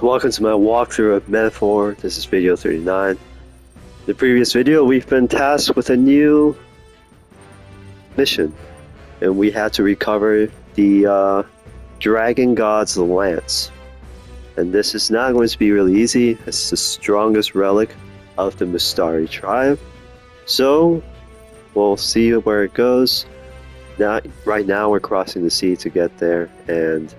Welcome to my walkthrough of Metaphor. This is video 39. In the previous video, we've been tasked with a new mission, and we had to recover the Dragon God's Lance. And this is not going to be really easy. It's the strongest relic of the Mystari tribe. So, we'll see where it goes. Right now, we're crossing the sea to get there, and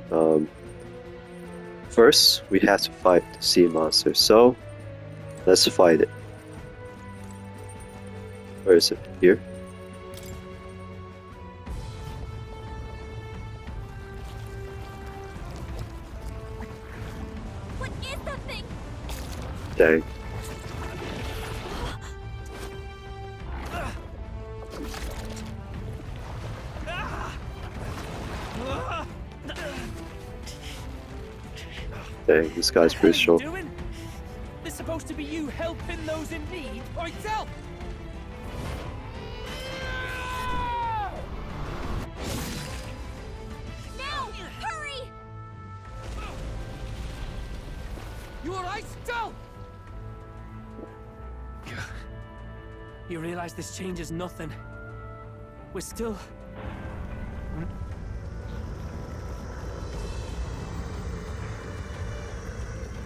first, we have to fight the sea monster, so let's fight it. Where is it? Here? What is that thing? Dang. Dang, this guy's pretty strong. This supposed to be you helping those in need, or itself? Now! Hurry! You alright, still? You realize this changes nothing. We're still...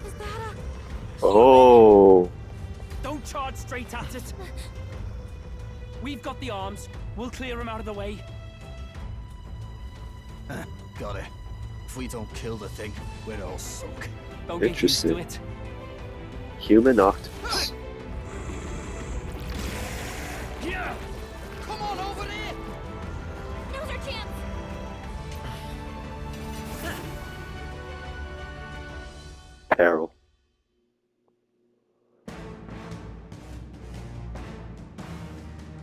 Is that Oh! Don't charge straight at it. We've got the arms. We'll clear him out of the way. Got it. If we don't kill the thing, we're all sunk. Don't get used to Interesting. it. Human octopus. Yeah! Come on over there! Now's our chance! Peril.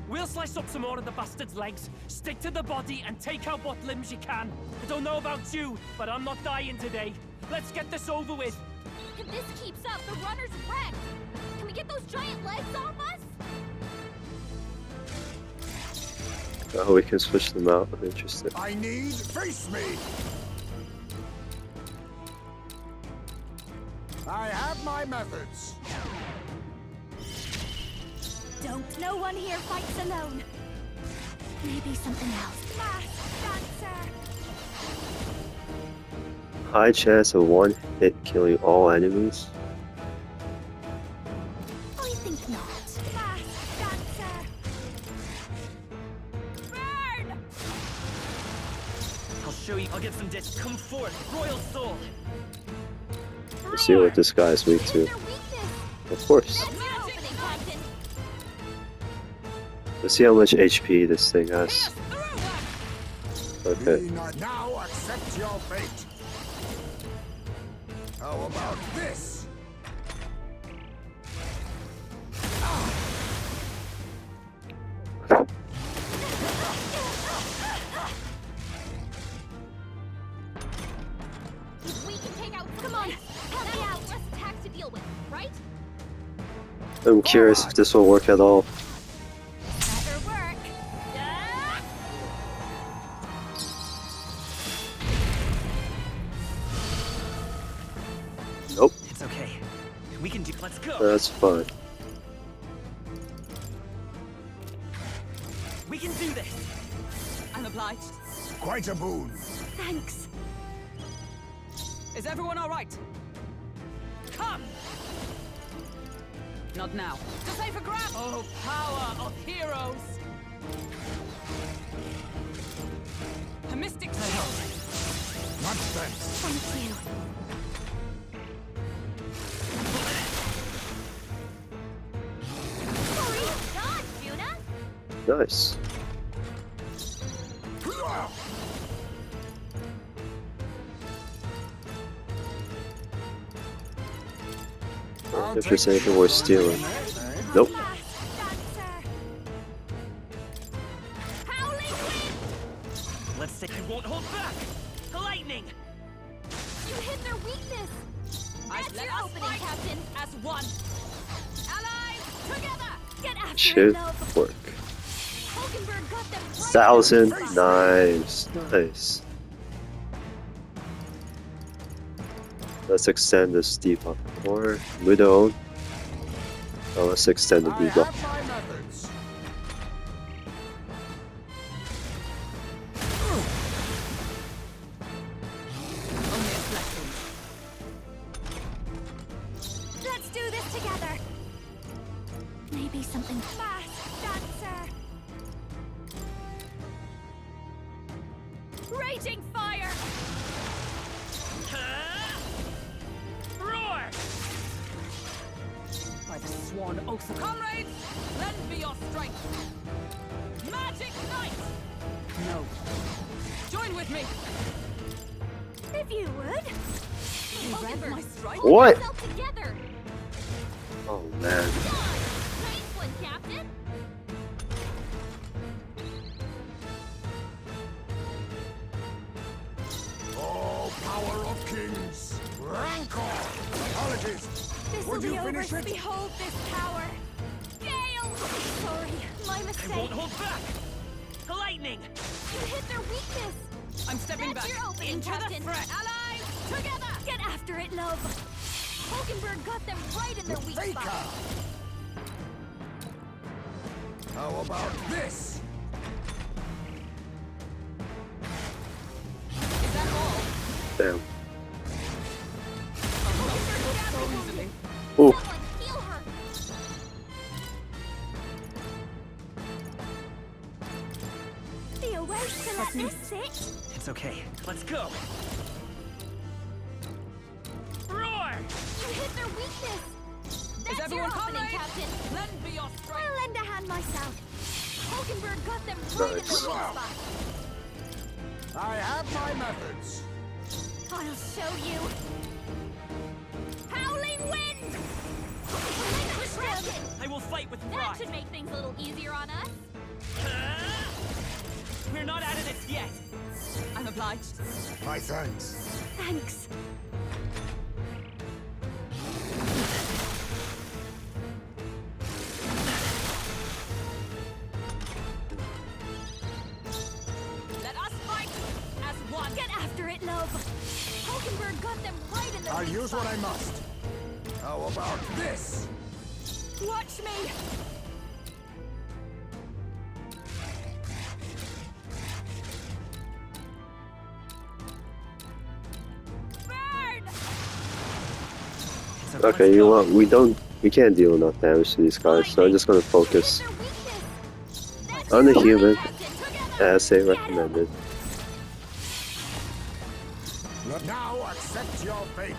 We'll slice up some more of the bastard's legs, stick to the body, and take out what limbs you can. I don't know about you, but I'm not dying today. Let's get this over with. If this keeps up, the runner's wrecked! Can we get those giant legs off us? Oh, we can switch them out. I'm interested. I need face me. I have my methods. No one here fights alone. Maybe something else. Mass dancer! High chance of one hit killing all enemies. I think not. Mass dancer! Burn! I'll show you. I'll get some discs. Come forth, royal soul. Let's see what this guy's weak to. Their weakness! Of course. That's your opening, Captain! Let's see how much HP this thing has. Okay. Be not now accept your fate. How about this? We can take out. Come on! Help me out! Less attacks to deal with, right? I'm curious if this will work at all. Better work! Nope, It's okay. We can do. Let's go. that's fine. We can do this. I'm obliged. Quite a boon. Thanks. Is everyone all right? Come. Not now. To save a grab. Oh, power of heroes. A mystic tale. Much thanks. Thank you. Sorry! God, Juna! Nice. If there's anything worth stealing. Nope. Mass dancer! Howling wind! Let's say I won't hold back. The lightning. You hit their weakness! That's your opening, Captain! As one. Allies, together! Get after Should it, love! work. Hulkenberg got them right 1,000. Nice. Nice. Let's extend this debuff. Or we don't. Oh, let's extend the I debuff. have my methods. Only a blessing. Let's do this together. Maybe something fast, dancer. Raging fire. Roar! By the sworn oaths of comrades, lend me your strength. Magic Knight! No. Join with me. If you would. You read my strike? What? Yourself together. Oh man. Nice one, Captain. Oh, power of kings. Rancor. Apologies. This Would will you be over. finish it? Behold this power. Gale! Sorry, my I mistake. won't hold back! Lightning! You hit their weakness. I'm stepping That's back. your opening, Into Captain. the threat. Allies, together! Get after it, love. Hulkenberg got them right in their weak Faker. spot. How about this? Is that all? Damn. So easily. Ooh. Someone heal her. Be awake to let this sit. It's okay. Let's go! Roar! You hit their weakness. That's Is everyone your opening, comrades? Captain. Lend me your strength. I'll lend a hand myself. Hulkenberg got them right in their weak Nice. spot. I have my methods. I'll show you. Howling wind! Relentless I will fight with That pride! should make things a little easier on us. We're not out of this yet! I'm obliged. My thanks. Thanks. Let us fight as one. Get after it, love. Hulkenberg got them right in their I'll weak use what spot. I must. How about this? Watch me. Burn! Okay, you know what? We can't deal enough damage to these guys, so I'm just gonna focus Hit their weakness. That's on the your opening, human, Captain. Together. as they Get 'em. recommended. Now accept your fate.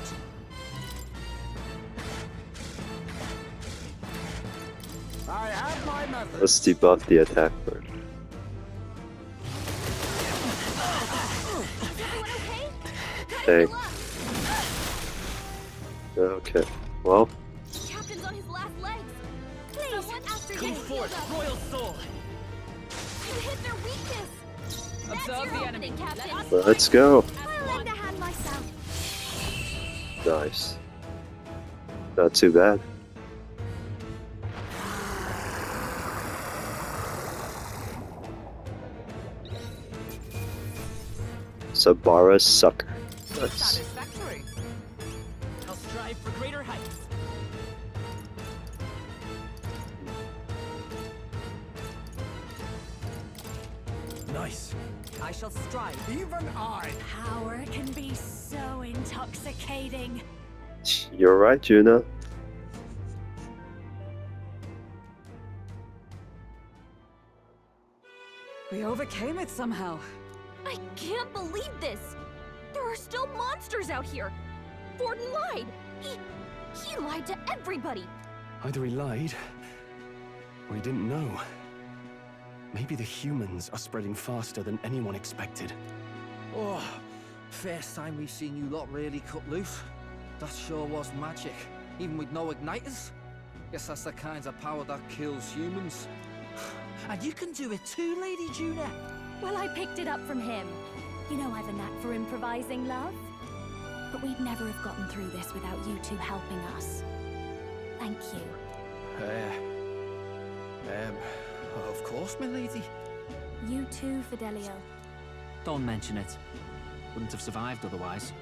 I have my methods. Let's debuff the attack first. Everyone okay? Hey. Good luck. Okay. Well, Captain's on his last legs. Please, someone after Come you. forth, Healed up. Royal Soul! You hit their weakness. That's Observe your the opening, enemy. Captain. Let us let's go. I'll lend a hand myself. Nice. Not too bad. Sabara sucker. Nice. satisfactory. I'll strive for greater heights. Nice. I shall strive. Even I. Power can be so intoxicating. You're right, Juna. We overcame it somehow. I can't believe this. There are still monsters out here. Forden lied. He lied to everybody. Either he lied, or he didn't know. Maybe the humans are spreading faster than anyone expected. Oh, first time we've seen you lot really cut loose. That sure was magic, even with no igniters. Guess that's the kind of power that kills humans. And you can do it too, Lady Juna. Well, I picked it up from him. You know I've a knack for improvising, love. But we'd never have gotten through this without you two helping us. Thank you. Of course, my lady. You too, Fidelio. Don't mention it. Wouldn't have survived otherwise.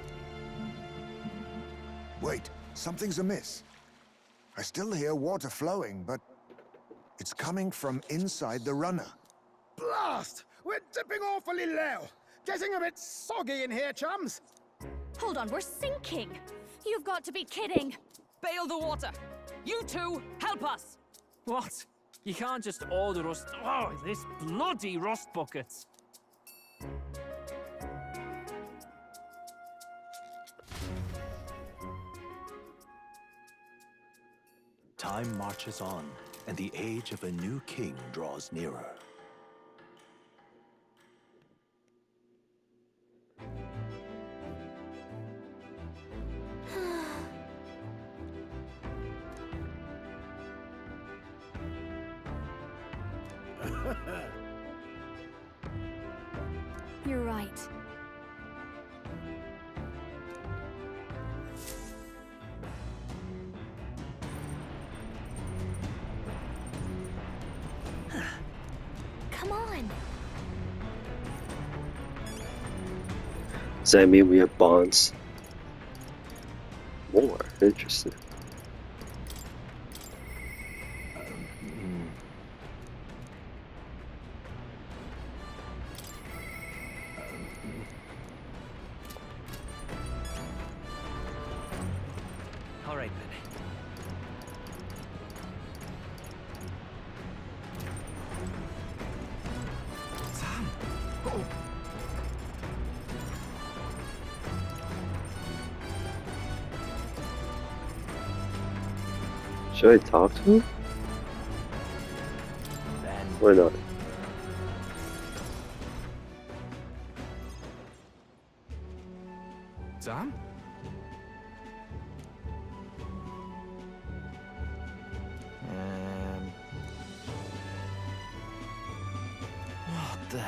Wait, something's amiss. I still hear water flowing, but it's coming from inside the runner. Blast! We're dipping awfully low. Getting a bit soggy in here, chums. Hold on, we're sinking. You've got to be kidding. Bail the water. You two, help us. What? You can't just order us... Oh, this bloody rust buckets. Time marches on, and the age of a new king draws nearer. You're right. Come on. Does that mean we have bonds? More interesting. All right, then. Sam! Oh! Should I talk to him? Or not? Sam? What the?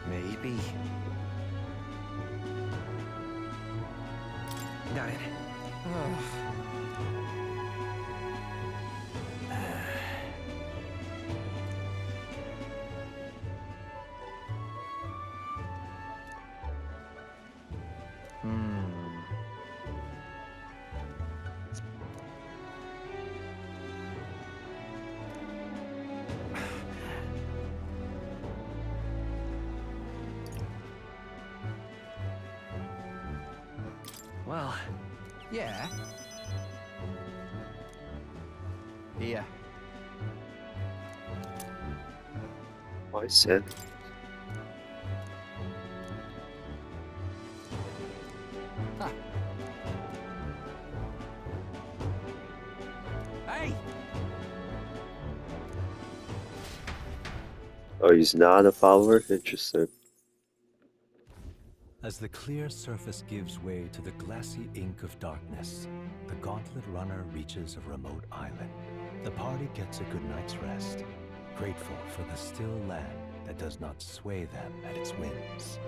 Maybe. Got it. Well, yeah. Here. I said. Ah. Hey! Oh, he's not a follower? Interesting. As the clear surface gives way to the glassy ink of darkness, the gauntlet runner reaches a remote island. The party gets a good night's rest, grateful for the still land that does not sway them at its whims.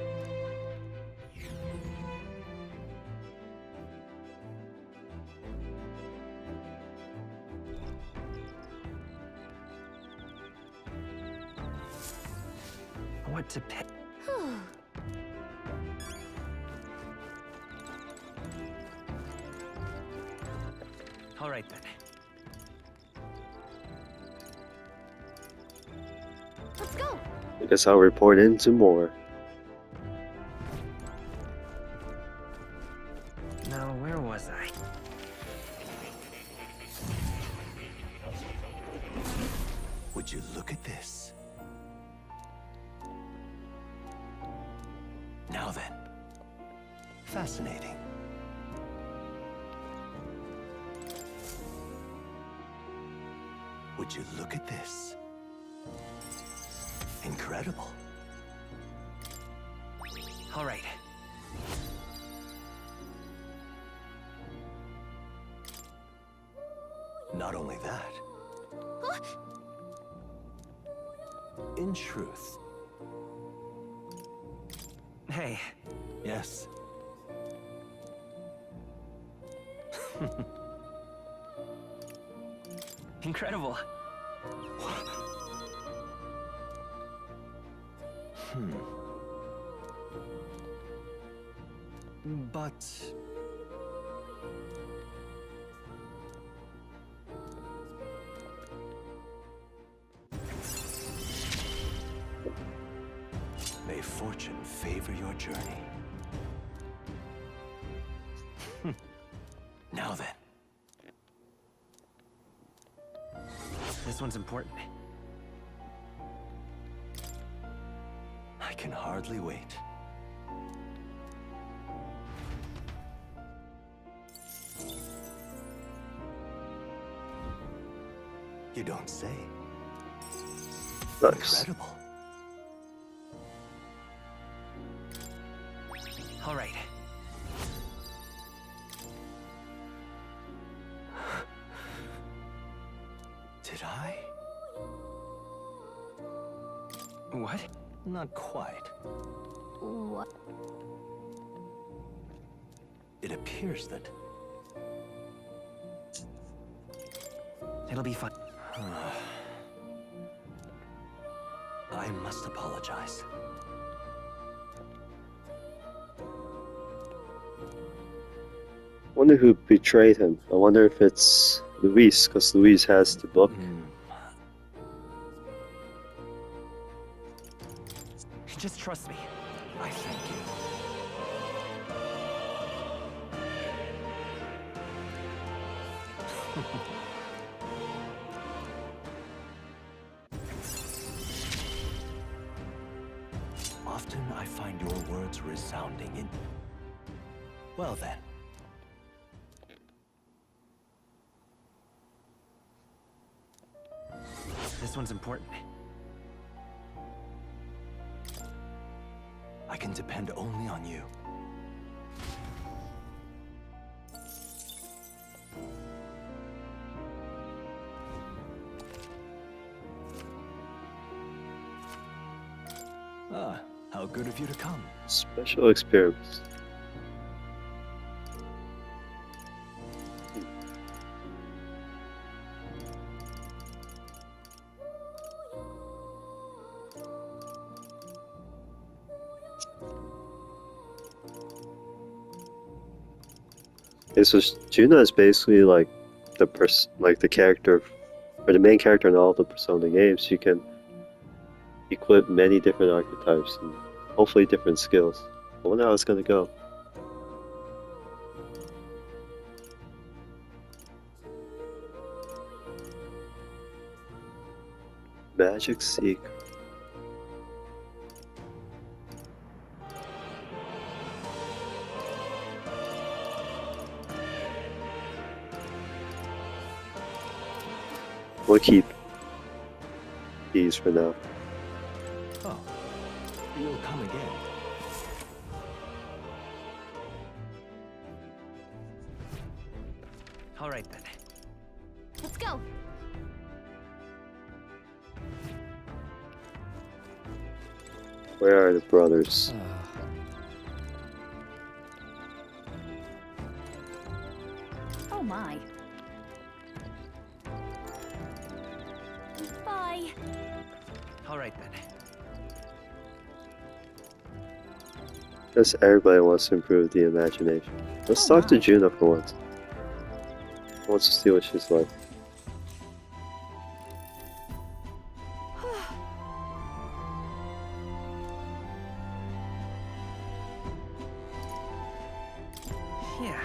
What to pick? All right, then. Let's go. I guess I'll report in tomorrow. Now, where was I? Would you look at this? Now then. Fascinating. Would you look at this? Incredible. All right. Not only that. In truth. Hey. Yes. Incredible. But may fortune favor your journey. Now then. This one's important. I can hardly wait. You don't say. Nice. Incredible. All right. Did I? What? Not quite. What? It appears that It'll be fun. I must apologize. Wonder who betrayed him. I wonder if it's Luis, because Luis has the book. Just trust me. I thank you. Often I find your words resounding in... Well then. This one's important. I can depend only on you. Ah, how good of you to come. Special experiments. Okay, so Juna is basically like the character, or the main character in all the Persona games. You can equip many different archetypes and hopefully different skills. I wonder how it's gonna go. Magic Seeker. We'll keep these for now. Oh, you'll come again. All right then. Let's go. Where are the brothers? Oh my. Bye. All right then. Guess everybody wants to improve the imagination. Let's Oh talk to my. Juna for once. Wants to see what she's like. Yeah.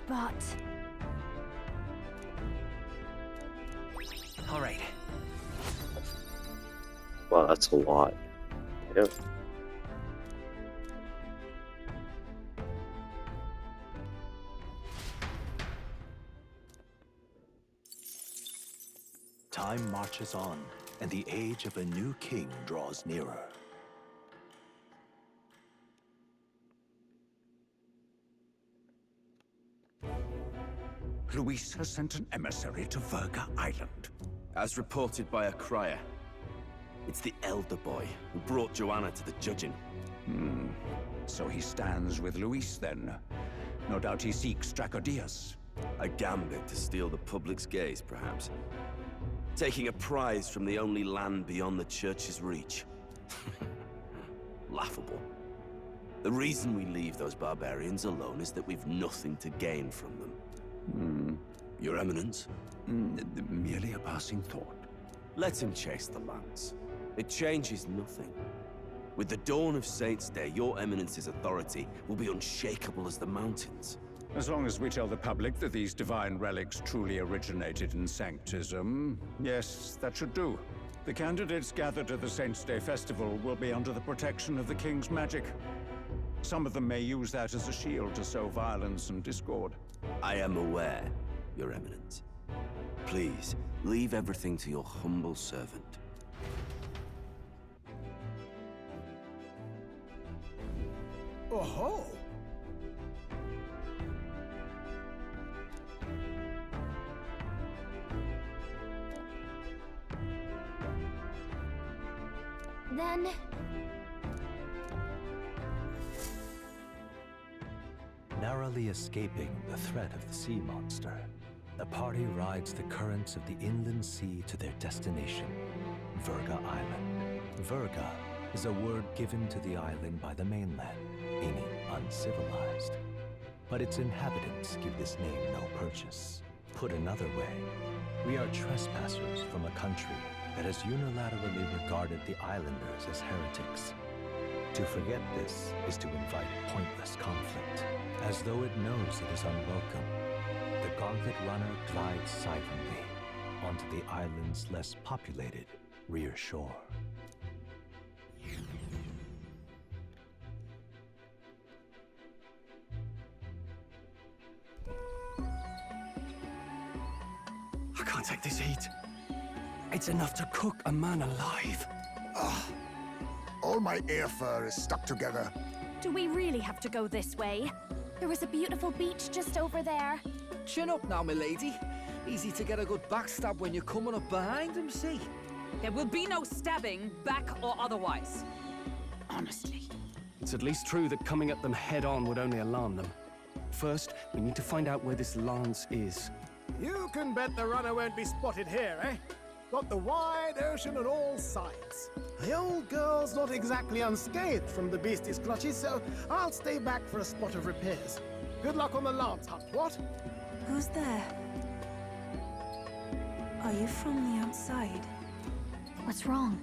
But... All right. Wow, that's a lot. Yeah. Time marches on, and the age of a new king draws nearer. Luis has sent an emissary to Virga Island. As reported by a crier. It's the elder boy who brought Joanna to the judging. So he stands with Luis then. No doubt he seeks Dracodias. A gambit to steal the public's gaze, perhaps. Taking a prize from the only land beyond the church's reach. Laughable. The reason we leave those barbarians alone is that we've nothing to gain from them. Your Eminence? Merely a passing thought. Let him chase the lance. It changes nothing. With the dawn of Saints' Day, your Eminence's authority will be unshakable as the mountains. As long as we tell the public that these divine relics truly originated in Sanctism, yes, that should do. The candidates gathered at the Saints' Day Festival will be under the protection of the King's magic. Some of them may use that as a shield to sow violence and discord. I am aware, Your Eminence. Please, leave everything to your humble servant. Oh-ho! Then... Narrowly escaping the threat of the sea monster, the party rides the currents of the inland sea to their destination, Virga Island. Virga is a word given to the island by the mainland, meaning uncivilized. But its inhabitants give this name no purchase. Put another way, we are trespassers from a country that has unilaterally regarded the islanders as heretics. To forget this is to invite pointless conflict, as though it knows it is unwelcome. The Gauntlet Runner glides silently onto the island's less populated rear shore. I can't take this heat. It's enough to cook a man alive. All my ear fur is stuck together. Do we really have to go this way? There was a beautiful beach just over there. Chin up now, milady. Easy to get a good backstab when you're coming up behind him, see? There will be no stabbing, back or otherwise. Honestly. It's at least true that coming at them head-on would only alarm them. First, we need to find out where this lance is. You can bet the runner won't be spotted here, eh? Got the wide ocean on all sides. The old girl's not exactly unscathed from the beastie's clutches, so I'll stay back for a spot of repairs. Good luck on the lance hunt, what? Who's there? Are you from the outside? What's wrong?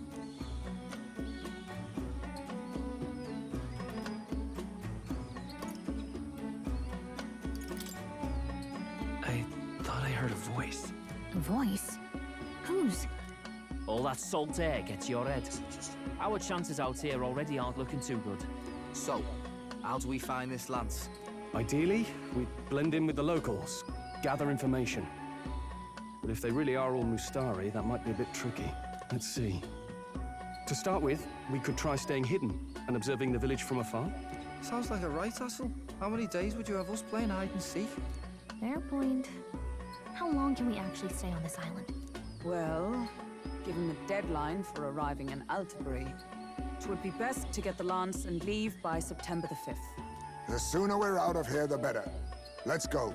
I thought I heard a voice. A voice? Whose? All that salt air gets your head. Our chances out here already aren't looking too good. So, how do we find this lance? Ideally, we blend in with the locals, gather information. But if they really are all Mustari, that might be a bit tricky. Let's see. To start with, we could try staying hidden and observing the village from afar. Sounds like a right hustle. How many days would you have us playing hide and seek? Fair point. How long can we actually stay on this island? Well, given the deadline for arriving in Altabury, it would be best to get the lance and leave by September the 5th. The sooner we're out of here, the better. Let's go.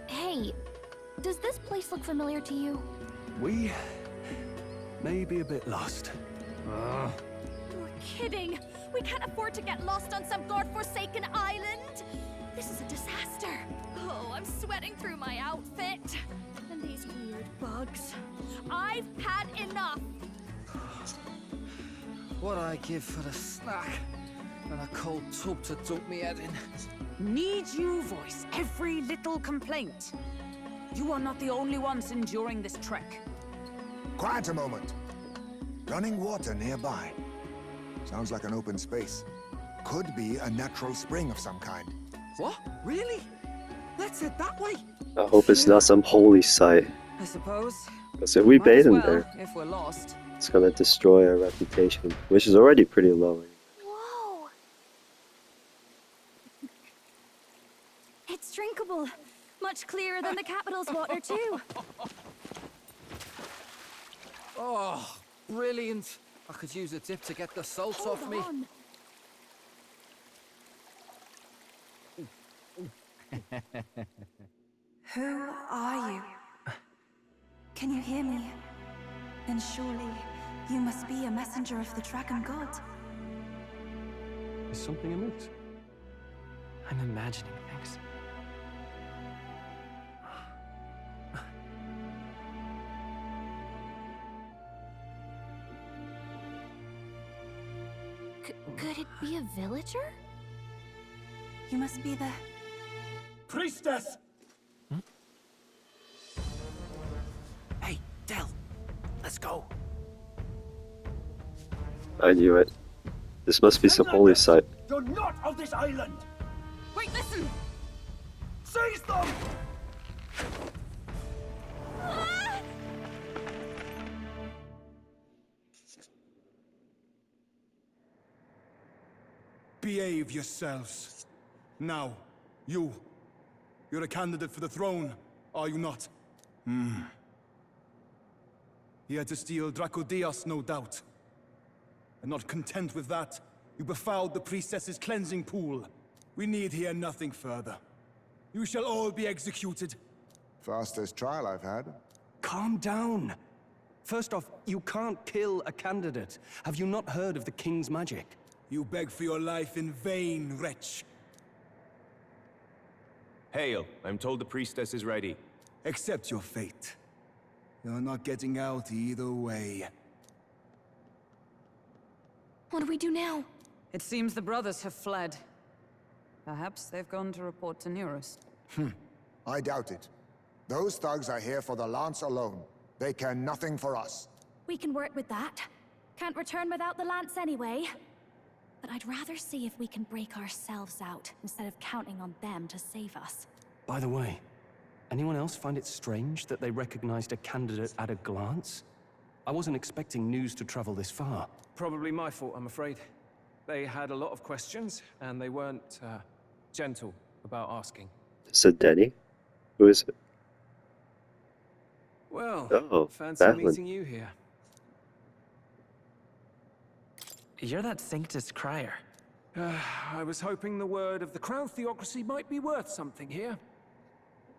Hey, does this place look familiar to you? We may be a bit lost. You're kidding! We can't afford to get lost on some godforsaken island! This is a disaster! Oh, I'm sweating through my outfit! And these weird bugs. I've had enough! What I give for a snack and a cold tub to dunk me head in. Need you voice every little complaint? You are not the only ones enduring this trek. Quiet a moment. Running water nearby. Sounds like an open space. Could be a natural spring of some kind. What? Really? Let's head that way. I hope it's not some holy site. I suppose. Because if we Might bathe as in well, there, if we're lost. it's gonna destroy our reputation, which is already pretty low. Whoa! It's drinkable. Much clearer than the capital's water, too. Oh, brilliant. I could use a dip to get the salt off me. On. Who are you? Can you hear me? Then surely you must be a messenger of the Dragon God. Is something amiss? I'm imagining things. Could it be a villager? You must be the... Priestess! Hey, Del, let's go. I knew it. This must be some holy site. You're not of this island! Wait, listen! Seize them! Behave yourselves. Now, you're a candidate for the throne, are you not? He had to steal Dracodios, no doubt. And not content with that, you befouled the priestess's cleansing pool. We need hear nothing further. You shall all be executed. Fastest trial I've had. Calm down. First off, you can't kill a candidate. Have you not heard of the king's magic? You beg for your life in vain, wretch. Hail, I'm told the priestess is ready. Accept your fate. You're not getting out either way. What do we do now? It seems the brothers have fled. Perhaps they've gone to report to Nearest. I doubt it. Those thugs are here for the lance alone. They care nothing for us. We can work with that. Can't return without the lance anyway. But I'd rather see if we can break ourselves out instead of counting on them to save us. By the way, anyone else find it strange that they recognized a candidate at a glance? I wasn't expecting news to travel this far. Probably my fault, I'm afraid. They had a lot of questions, and they weren't, gentle about asking. Is it Denny? Who is it? Well, Oh, fancy that one. meeting you here. You're that Sanctus crier. I was hoping the word of the Crown Theocracy might be worth something here.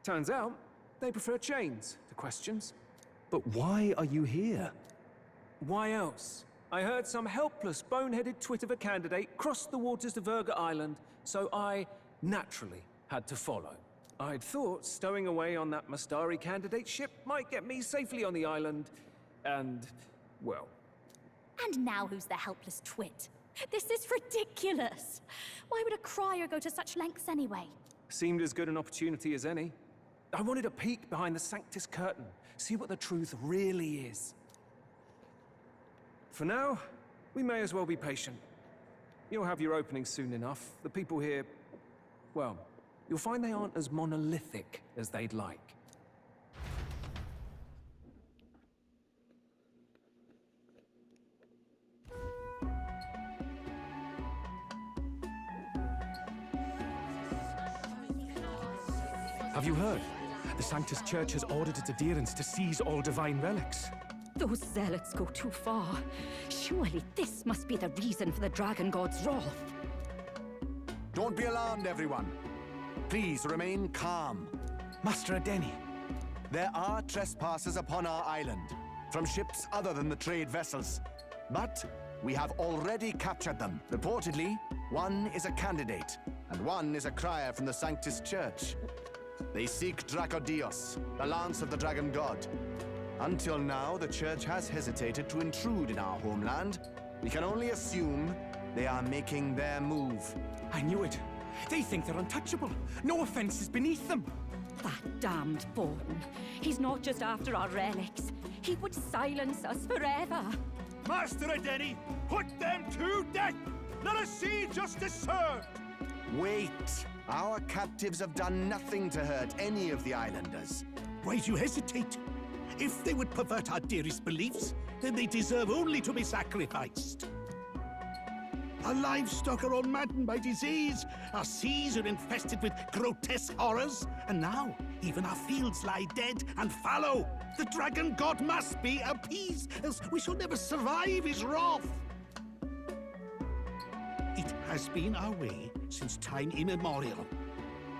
Turns out, they prefer chains to questions. But why are you here? Why else? I heard some helpless, boneheaded twit of a candidate crossed the waters to Virga Island, so I naturally had to follow. I'd thought stowing away on that Mastari candidate ship might get me safely on the island, and, well... And now who's the helpless twit? This is ridiculous! Why would a crier go to such lengths anyway? Seemed as good an opportunity as any. I wanted a peek behind the Sanctus curtain, see what the truth really is. For now, we may as well be patient. You'll have your opening soon enough. The people here, well, you'll find they aren't as monolithic as they'd like. Have you heard? The Sanctus Church has ordered its adherents to seize all divine relics. Those zealots go too far. Surely this must be the reason for the Dragon God's wrath. Don't be alarmed, everyone. Please remain calm. Master Adeni. There are trespassers upon our island, from ships other than the trade vessels. But we have already captured them. Reportedly, one is a candidate, and one is a crier from the Sanctus Church. They seek Dracodios, the lance of the Dragon God. Until now, the Church has hesitated to intrude in our homeland. We can only assume they are making their move. I knew it. They think they're untouchable. No offense is beneath them. That damned Born. He's not just after our relics. He would silence us forever. Master Adeni, put them to death! Let us see justice served! Wait! Our captives have done nothing to hurt any of the islanders. Why do you hesitate? If they would pervert our dearest beliefs, then they deserve only to be sacrificed. Our livestock are all maddened by disease, our seas are infested with grotesque horrors, and now even our fields lie dead and fallow. The Dragon God must be appeased, else we shall never survive his wrath. It has been our way since time immemorial.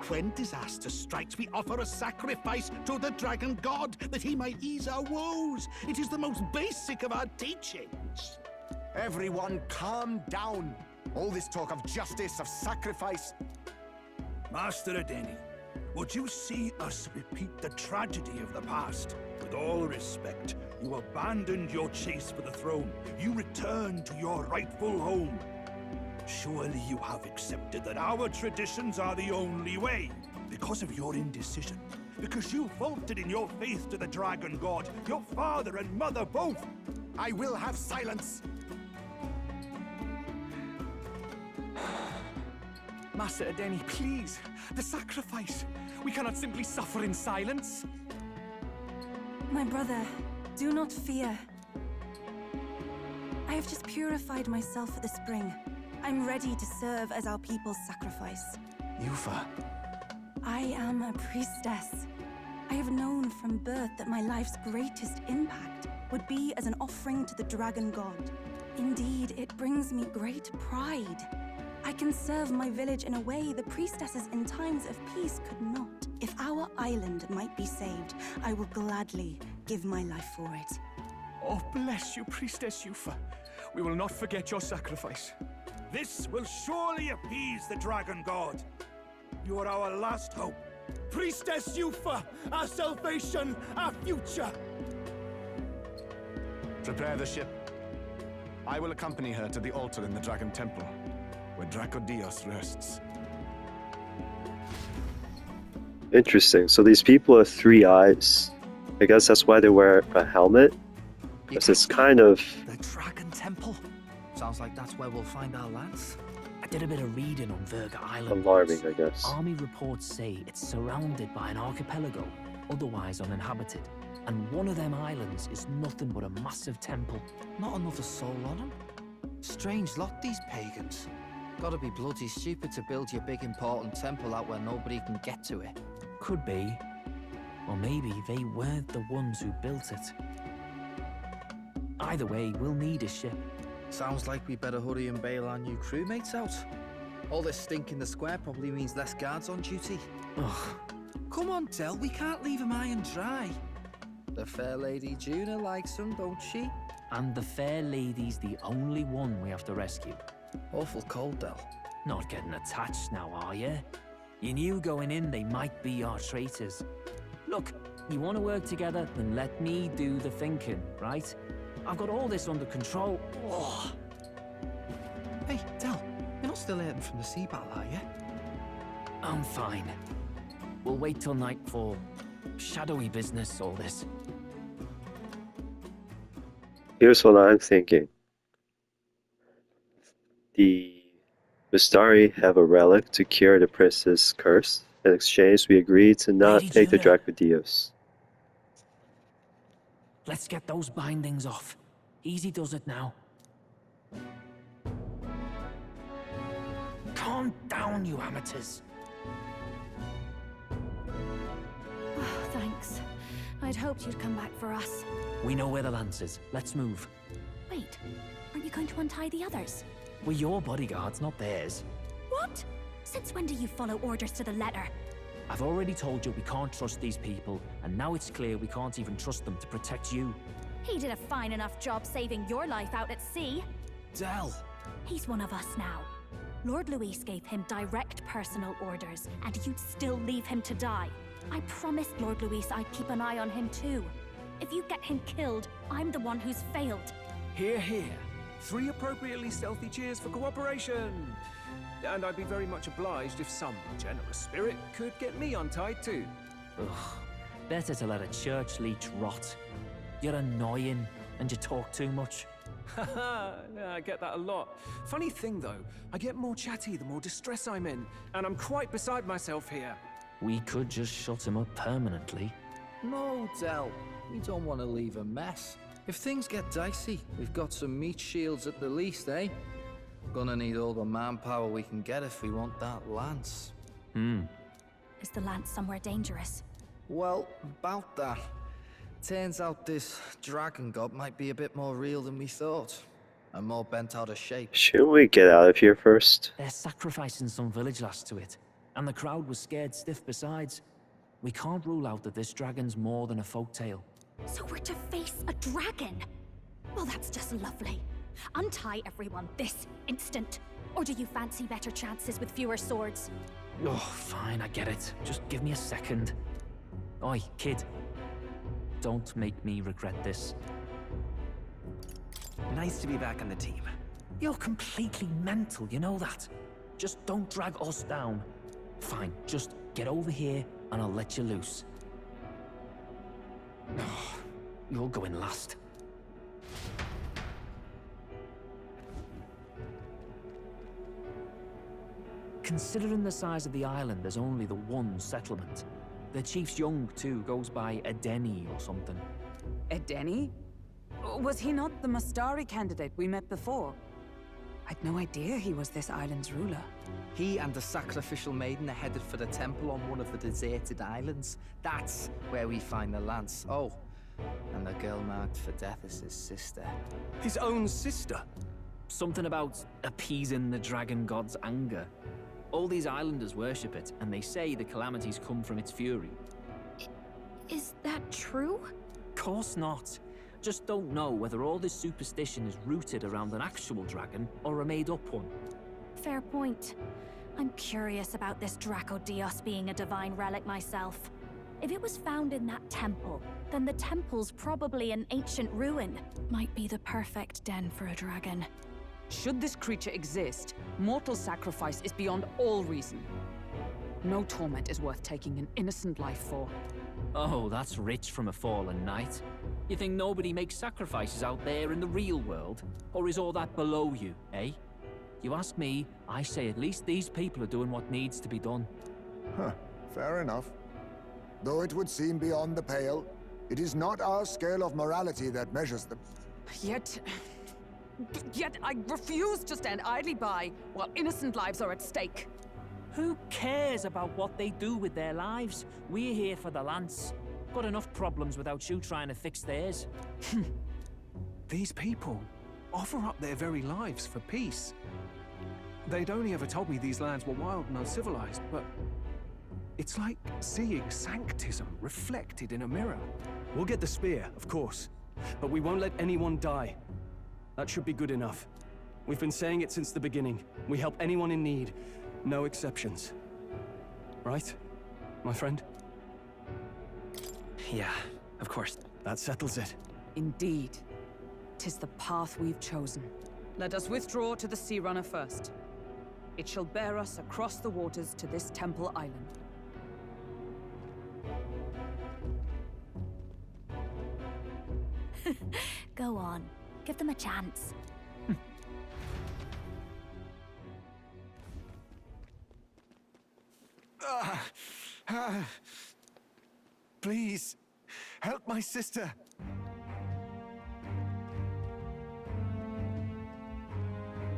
When disaster strikes, we offer a sacrifice to the dragon god that he might ease our woes. It is the most basic of our teachings. Everyone calm down. All this talk of justice, of sacrifice. Master Adeni, would you see us repeat the tragedy of the past? With all respect, you abandoned your chase for the throne. You returned to your rightful home. Surely you have accepted that our traditions are the only way. Because of your indecision, because you faltered in your faith to the dragon god, your father and mother both. I will have silence. Master Adeni, please. The sacrifice. We cannot simply suffer in silence. My brother, do not fear. I have just purified myself for the spring. I'm ready to serve as our people's sacrifice. Yufa. I am a priestess. I have known from birth that my life's greatest impact would be as an offering to the dragon god. Indeed, it brings me great pride. I can serve my village in a way the priestesses in times of peace could not. If our island might be saved, I will gladly give my life for it. Oh, bless you, Priestess Yufa. We will not forget your sacrifice. This will surely appease the dragon god. You are our last hope. Priestess Yufa, our salvation, our future. Prepare the ship. I will accompany her to the altar in the Dragon Temple, where Dracodios rests. Interesting. So these people have 3 eyes. I guess that's why they wear a helmet. Because it's kind of... The Dragon Temple? Sounds like that's where we'll find our lance. I did a bit of reading on Virga Island. alarming, I guess. Army reports say it's surrounded by an archipelago, otherwise uninhabited. And one of them islands is nothing but a massive temple. Not another soul on them. Strange lot, these pagans. Gotta be bloody stupid to build your big important temple out where nobody can get to it. Could be. Or maybe they weren't the ones who built it. Either way, we'll need a ship. Sounds like we better hurry and bail our new crewmates out. All this stink in the square probably means less guards on duty. Ugh. Come on, Del, we can't leave him high and dry. The fair lady Juna likes him, don't she? And the fair lady's the only one we have to rescue. Awful cold, Del. Not getting attached now, are you? You knew going in they might be our traitors. Look, you want to work together, then let me do the thinking, right? I've got all this under control. Oh. Hey, Del, you're not still hurting from the sea battle, are you? I'm fine. We'll wait till nightfall. Shadowy business, all this. Here's what I'm thinking. The Mistari have a relic to cure the prince's curse. In exchange, we agree to not Lady take the Juna. Dracodios. Let's get those bindings off. Easy does it now. Calm down, you amateurs. Oh, thanks. I'd hoped you'd come back for us. We know where the lance is. Let's move. Wait, aren't you going to untie the others? We're your bodyguards, not theirs. What? Since when do you follow orders to the letter? I've already told you we can't trust these people, and now it's clear we can't even trust them to protect you. He did a fine enough job saving your life out at sea. Del! He's one of us now. Lord Luis gave him direct personal orders, and you'd still leave him to die. I promised Lord Luis I'd keep an eye on him too. If you get him killed, I'm the one who's failed. Hear, hear. 3 appropriately stealthy cheers for cooperation. And I'd be very much obliged if some generous spirit could get me untied too. Ugh. Better to let a church leech rot. You're annoying, and you talk too much. Haha, yeah, I get that a lot. Funny thing though, I get more chatty the more distress I'm in, and I'm quite beside myself here. We could just shut him up permanently. No, Del. We don't want to leave a mess. If things get dicey, we've got some meat shields at the least, eh? Gonna need all the manpower we can get if we want that lance. Is the lance somewhere dangerous? Well, about that. Turns out this dragon god might be a bit more real than we thought. And more bent out of shape. Shouldn't we get out of here first? They're sacrificing some village lass to it. And the crowd was scared stiff besides. We can't rule out that this dragon's more than a folktale. So we're to face a dragon? Well, that's just lovely. Untie everyone this instant. Or do you fancy better chances with fewer swords? Oh, fine, I get it. Just give me a second. Oi, kid. Don't make me regret this. Nice to be back on the team. You're completely mental, you know that? Just don't drag us down. Fine, just get over here and I'll let you loose. Oh, you're going last. Considering the size of the island, there's only the one settlement. The chief's young, too, goes by Edeni or something. Edeni? Was he not the Mustari candidate we met before? I'd no idea he was this island's ruler. He and the sacrificial maiden are headed for the temple on one of the deserted islands. That's where we find the lance. Oh, and the girl marked for death is his sister. His own sister? Something about appeasing the dragon god's anger. All these islanders worship it, and they say the calamities come from its fury. Is that true? Course not. Just don't know whether all this superstition is rooted around an actual dragon or a made-up one. Fair point. I'm curious about this Draco Dios being a divine relic myself. If it was found in that temple, then the temple's probably an ancient ruin. Might be the perfect den for a dragon. Should this creature exist, mortal sacrifice is beyond all reason. No torment is worth taking an innocent life for. Oh, that's rich from a fallen knight. You think nobody makes sacrifices out there in the real world? Or is all that below you, eh? You ask me, I say at least these people are doing what needs to be done. Huh, fair enough. Though it would seem beyond the pale, it is not our scale of morality that measures them. Yet I refuse to stand idly by while innocent lives are at stake. Who cares about what they do with their lives? We're here for the lance. Got enough problems without you trying to fix theirs. These people offer up their very lives for peace. They'd only ever told me these lands were wild and uncivilized, but it's like seeing sanctism reflected in a mirror. We'll get the spear, of course, but we won't let anyone die. That should be good enough. We've been saying it since the beginning. We help anyone in need. No exceptions. Right, my friend? Yeah, of course. That settles it. Indeed. 'Tis the path we've chosen. Let us withdraw to the Sea Runner first. It shall bear us across the waters to this temple island. Go on. Give them a chance. Please, help my sister.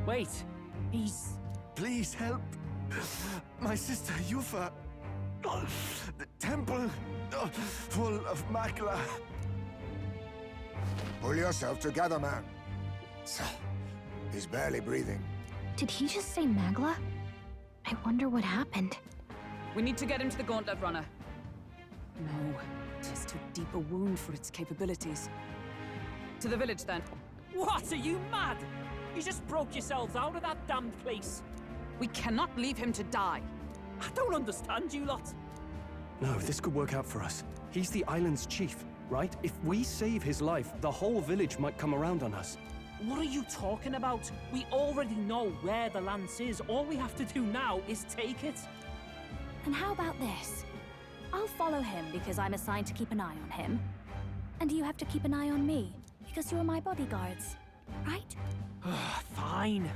Wait, he's... Please help my sister Yufa. The temple full of macula. Pull yourself together, man. He's barely breathing. Did he just say Magla? I wonder what happened. We need to get him to the Gauntlet Runner. No, 'tis too deep a wound for its capabilities. To the village, then. What? Are you mad? You just broke yourselves out of that damned place. We cannot leave him to die. I don't understand you lot. No, this could work out for us. He's the island's chief, right? If we save his life, the whole village might come around on us. What are you talking about? We already know where the lance is. All we have to do now is take it. And how about this? I'll follow him because I'm assigned to keep an eye on him. And you have to keep an eye on me because you're my bodyguards, right? Fine.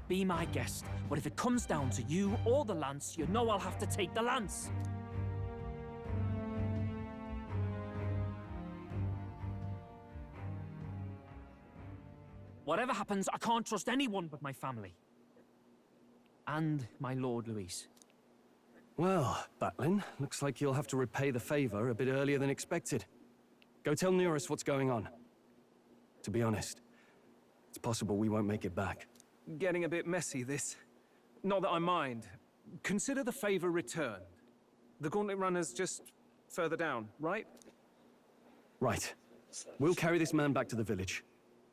Be my guest. But if it comes down to you or the lance, you know I'll have to take the lance. Whatever happens, I can't trust anyone but my family. And my Lord Luis. Well, Batlin, looks like you'll have to repay the favor a bit earlier than expected. Go tell Nearest what's going on. To be honest, it's possible we won't make it back. Getting a bit messy, this. Not that I mind. consider the favor returned. The Gauntlet Runner's just further down, right? Right. We'll carry this man back to the village.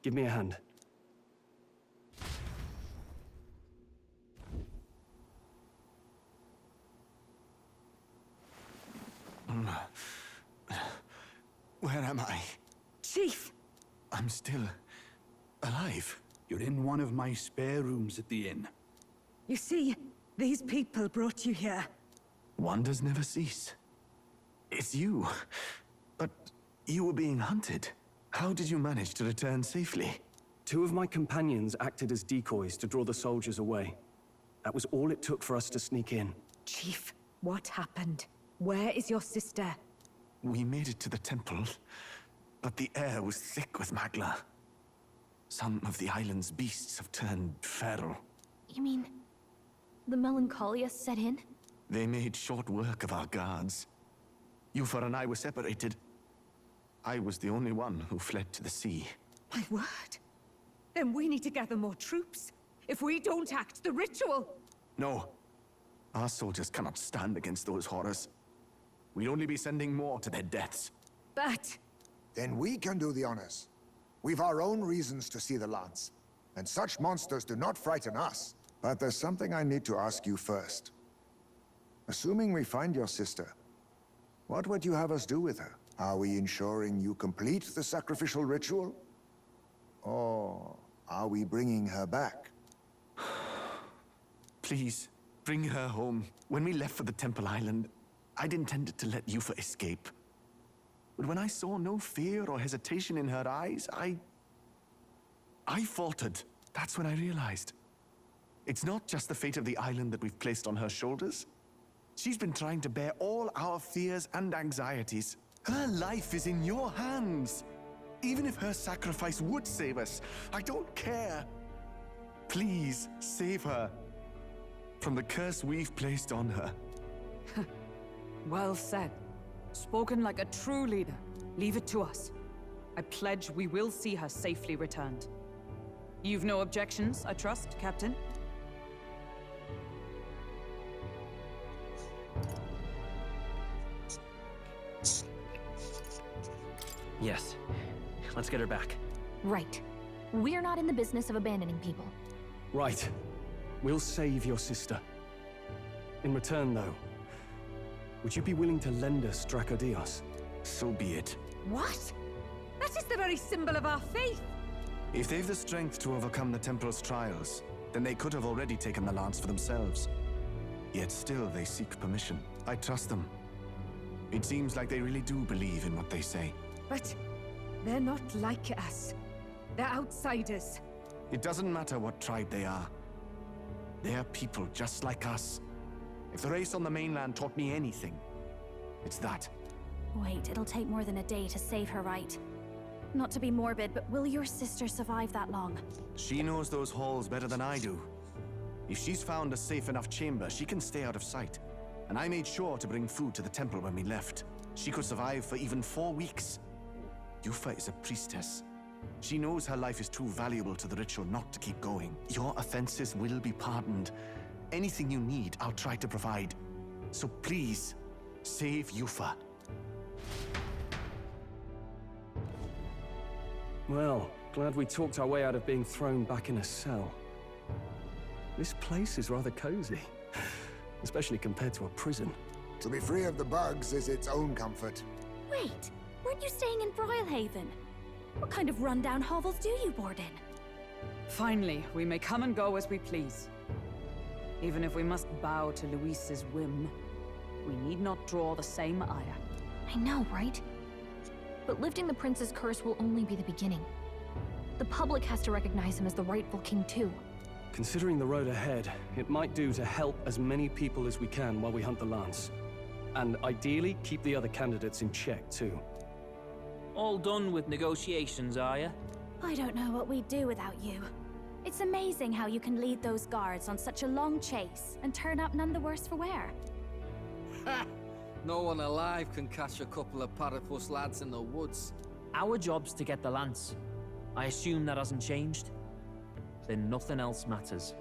Give me a hand. Where am I? Chief! I'm still alive. You're in one of my spare rooms at the inn. You see, these people brought you here. Wonders never cease. It's you. But you were being hunted. How did you manage to return safely? 2 of my companions acted as decoys to draw the soldiers away. That was all it took for us to sneak in. Chief, what happened? Where is your sister? We made it to the temple, but the air was thick with magla. Some of the island's beasts have turned feral. You mean the melancholia set in? They made short work of our guards. Yufa and I were separated. I was the only one who fled to the sea. My word. Then we need to gather more troops. If we don't act, the ritual... No. Our soldiers cannot stand against those horrors. We'd only be sending more to their deaths. But... Then we can do the honors. We've our own reasons to see the lance. And such monsters do not frighten us. But there's something I need to ask you first. Assuming we find your sister, what would you have us do with her? Are we ensuring you complete the sacrificial ritual? Or are we bringing her back? Please, bring her home. When we left for the Temple Island, I'd intended to let Yufa escape. But when I saw no fear or hesitation in her eyes, I faltered. That's when I realized. It's not just the fate of the island that we've placed on her shoulders. She's been trying to bear all our fears and anxieties. Her life is in your hands. Even if her sacrifice would save us, I don't care. Please, save her from the curse we've placed on her. Well said. Spoken like a true leader. Leave it to us. I pledge we will see her safely returned. You've no objections, I trust, Captain? Yes. Let's get her back. Right. We're not in the business of abandoning people. Right. We'll save your sister. In return, though, would you be willing to lend us Dracodios? So be it. What? That is the very symbol of our faith! If they've the strength to overcome the Temple's trials, then they could have already taken the lance for themselves. Yet still they seek permission. I trust them. It seems like they really do believe in what they say. But they're not like us. They're outsiders. It doesn't matter what tribe they are. They're people just like us. If the race on the mainland taught me anything, it's that. Wait, it'll take more than a day to save her, right? Not to be morbid, but will your sister survive that long? She knows those halls better than I do. If she's found a safe enough chamber, she can stay out of sight. And I made sure to bring food to the temple when we left. She could survive for even 4 weeks. Yufa is a priestess. She knows her life is too valuable to the ritual not to keep going. Your offenses will be pardoned. Anything you need, I'll try to provide. So please, save Yufa. Well, glad we talked our way out of being thrown back in a cell. This place is rather cozy, especially compared to a prison. To be free of the bugs is its own comfort. Wait, weren't you staying in Broilhaven? What kind of rundown hovels do you board in? Finally, we may come and go as we please. Even if we must bow to Luis's whim, we need not draw the same ire. I know, right? But lifting the prince's curse will only be the beginning. The public has to recognize him as the rightful king too. Considering the road ahead, it might do to help as many people as we can while we hunt the lance. And ideally, keep the other candidates in check too. All done with negotiations, are you? I don't know what we'd do without you. It's amazing how you can lead those guards on such a long chase and turn up none the worse for wear. Ha! No one alive can catch a couple of platypus lads in the woods. Our job's to get the lance. I assume that hasn't changed? Then nothing else matters.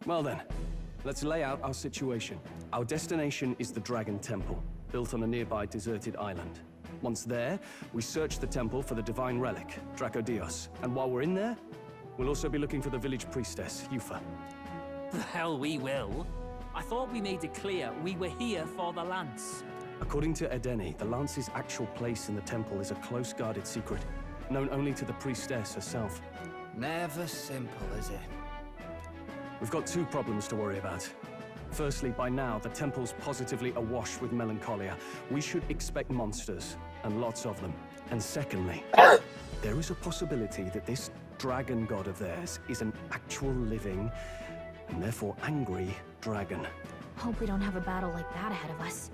Well then, let's lay out our situation. Our destination is the Dragon Temple, built on a nearby deserted island. Once there, we search the temple for the divine relic, Dracodios. And while we're in there, we'll also be looking for the village priestess, Yufa. The hell we will. I thought we made it clear we were here for the lance. According to Edeni, the lance's actual place in the temple is a close-guarded secret, known only to the priestess herself. Never simple, is it? We've got two problems to worry about. Firstly, by now, the temple's positively awash with melancholia. We should expect monsters, and lots of them. And secondly, there is a possibility that this dragon god of theirs is an actual living, and therefore angry, dragon. Hope we don't have a battle like that ahead of us.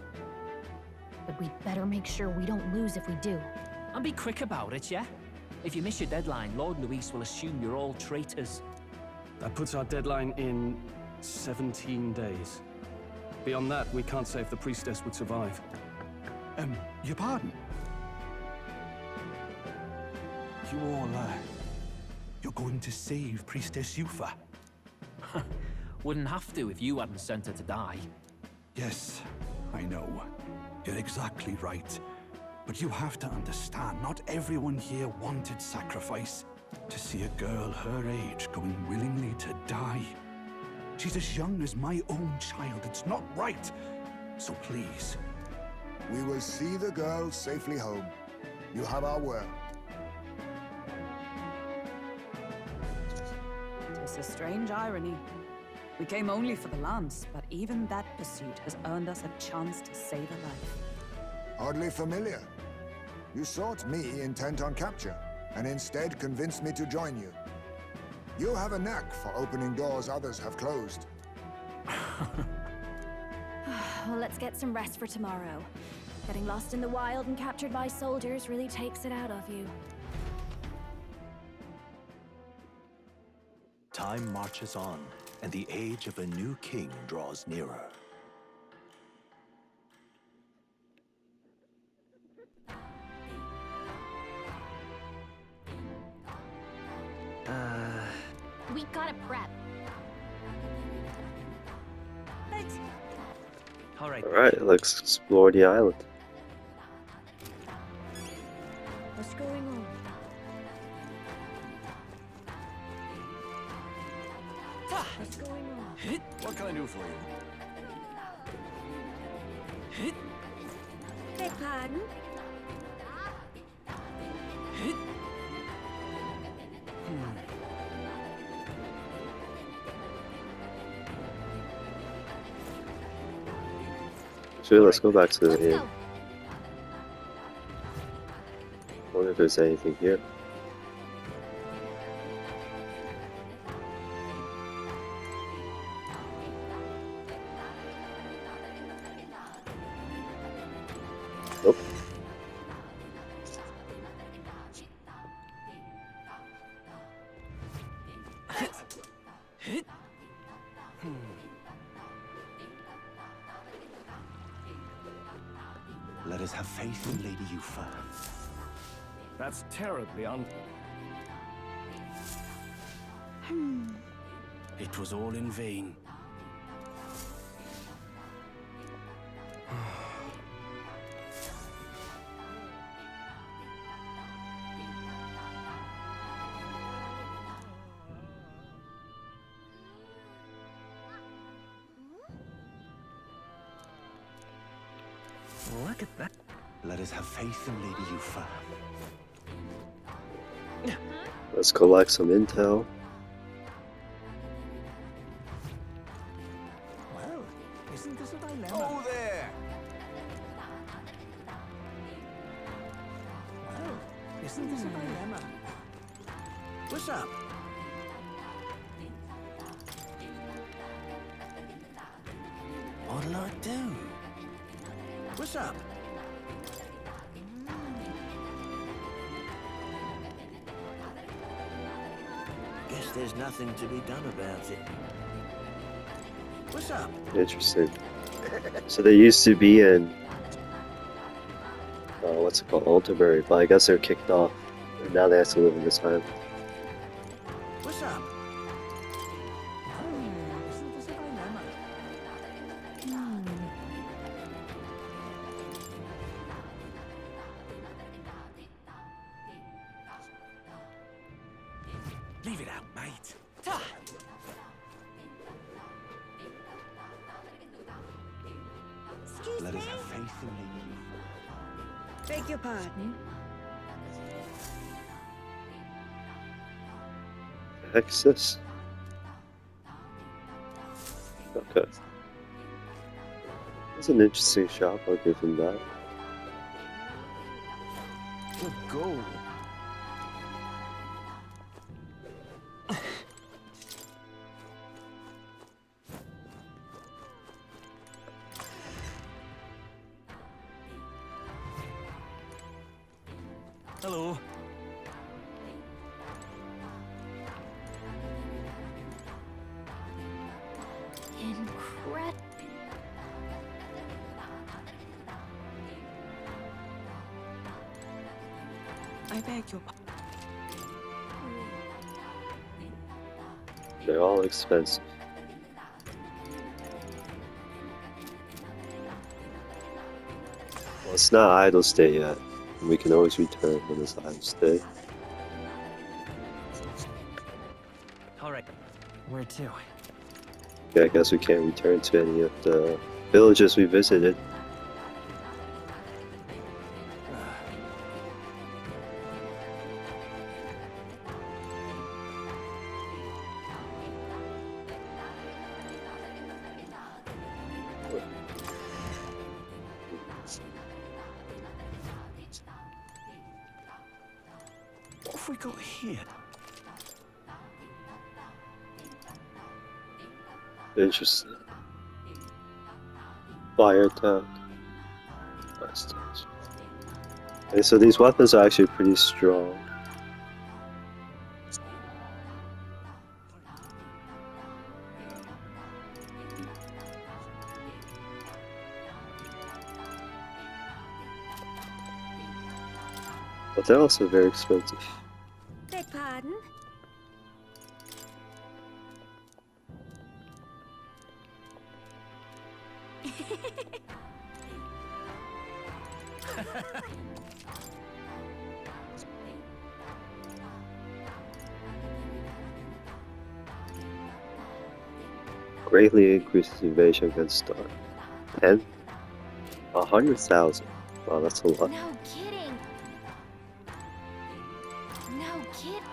But we'd better make sure we don't lose if we do. And be quick about it, yeah? If you miss your deadline, Lord Luis will assume you're all traitors. That puts our deadline in 17 days. Beyond that, we can't say if the priestess would survive. Your pardon? You all, you're going to save Priestess Yufa? Wouldn't have to if you hadn't sent her to die. Yes, I know. You're exactly right. But you have to understand, not everyone here wanted sacrifice. To see a girl her age going willingly to die. She's as young as my own child. It's not right. So please. We will see the girl safely home. You have our word. It's a strange irony. We came only for the lance, but even that pursuit has earned us a chance to save a life. Oddly familiar. You sought me intent on capture, and instead convinced me to join you. You have a knack for opening doors others have closed. Well, let's get some rest for tomorrow. Getting lost in the wild and captured by soldiers really takes it out of you. Time marches on, and the age of a new king draws nearer. We gotta prep. Alright, let's explore the island. What's going on? What's going on? What can I do for you? Beg pardon? So let's go back to the inn. Wonder if there's anything here. Nope. Let us have faith in Lady Yufa. That's terribly It was all in vain. Look at that. Let us have faith in Lady Yufa. Let's collect some intel. Well, isn't this a dilemma? Oh, there! Well, isn't this a dilemma? What's up? What'll I do? What's up? Guess there's nothing to be done about it. What's up? Interesting. So they used to be in what's it called, Alderbury, but I guess they're kicked off, and now they have to live in this island. What's up? fooling you. Beg your pardon? Texas. Okay. That's an interesting shop, I'll give him that. Good goal. Hello. Incredible. I beg your pardon. They're all expensive. Well, it's not idle stay yet. We can always return when it's idle stay. Alright. Where to? Yeah, I guess we can't return to any of the villages we visited. What have we got here? Interesting. Fire attack. Okay, so these weapons are actually pretty strong. But they're also very expensive. Beg pardon? Greatly increases evasion against start. 10? 100,000. Wow, that's a lot. No kidding. No kidding.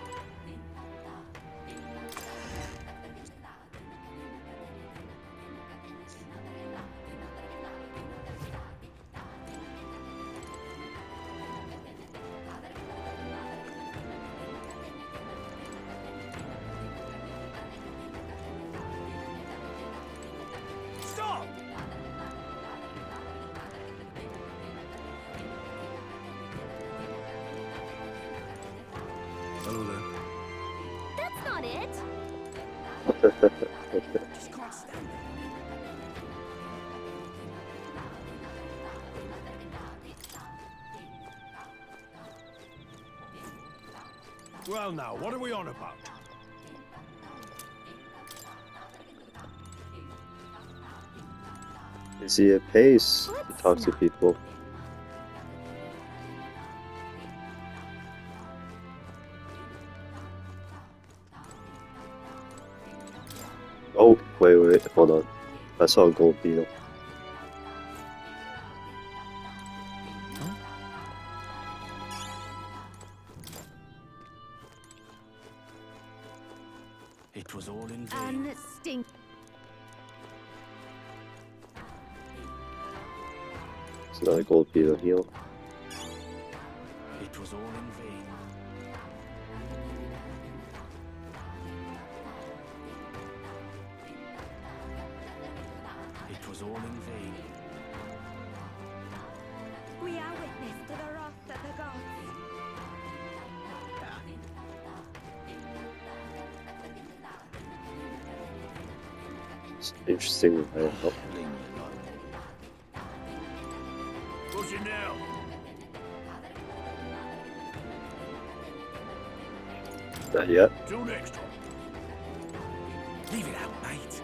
Stop! Hello there. That's not it. Just can't stand it. Well now, what are we on about? Is he a pace to talk to people? Oh, wait, hold on. I saw a gold beetle. It was all in vain. Unstink. It's another gold beetle heal. It was all in vain. It was all in vain. We are witness to the wrath of the gods. It's interesting with my help. What's it now? Not yet. Till next time. Leave it out, mate.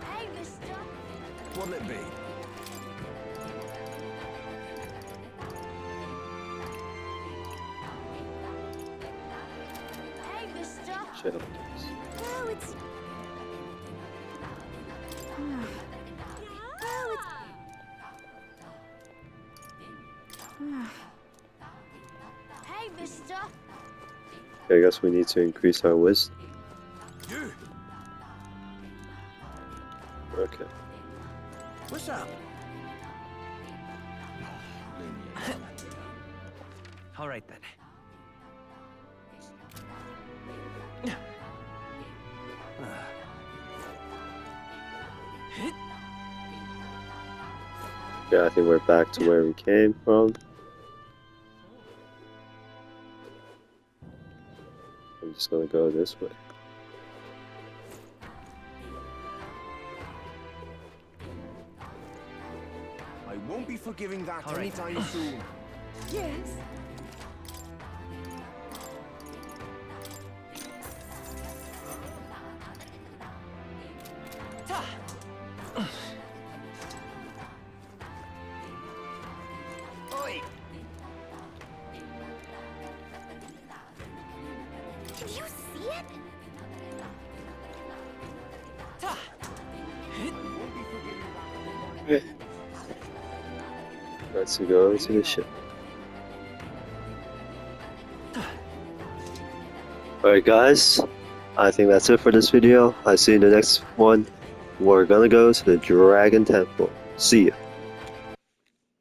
Hey, mister. What'll it be? Hey, mister. Shadows. Oh, it's. I guess we need to increase our wisdom. Okay. What's up? All right then. Yeah, I think we're back to where we came from. I'm just gonna go this way. I won't be forgiving that anytime soon. Yes. Oi! Can you see it? Okay. Let's go to the ship. Alright guys, I think that's it for this video. I'll see you in the next one. We're gonna go to the Dragon Temple. See ya.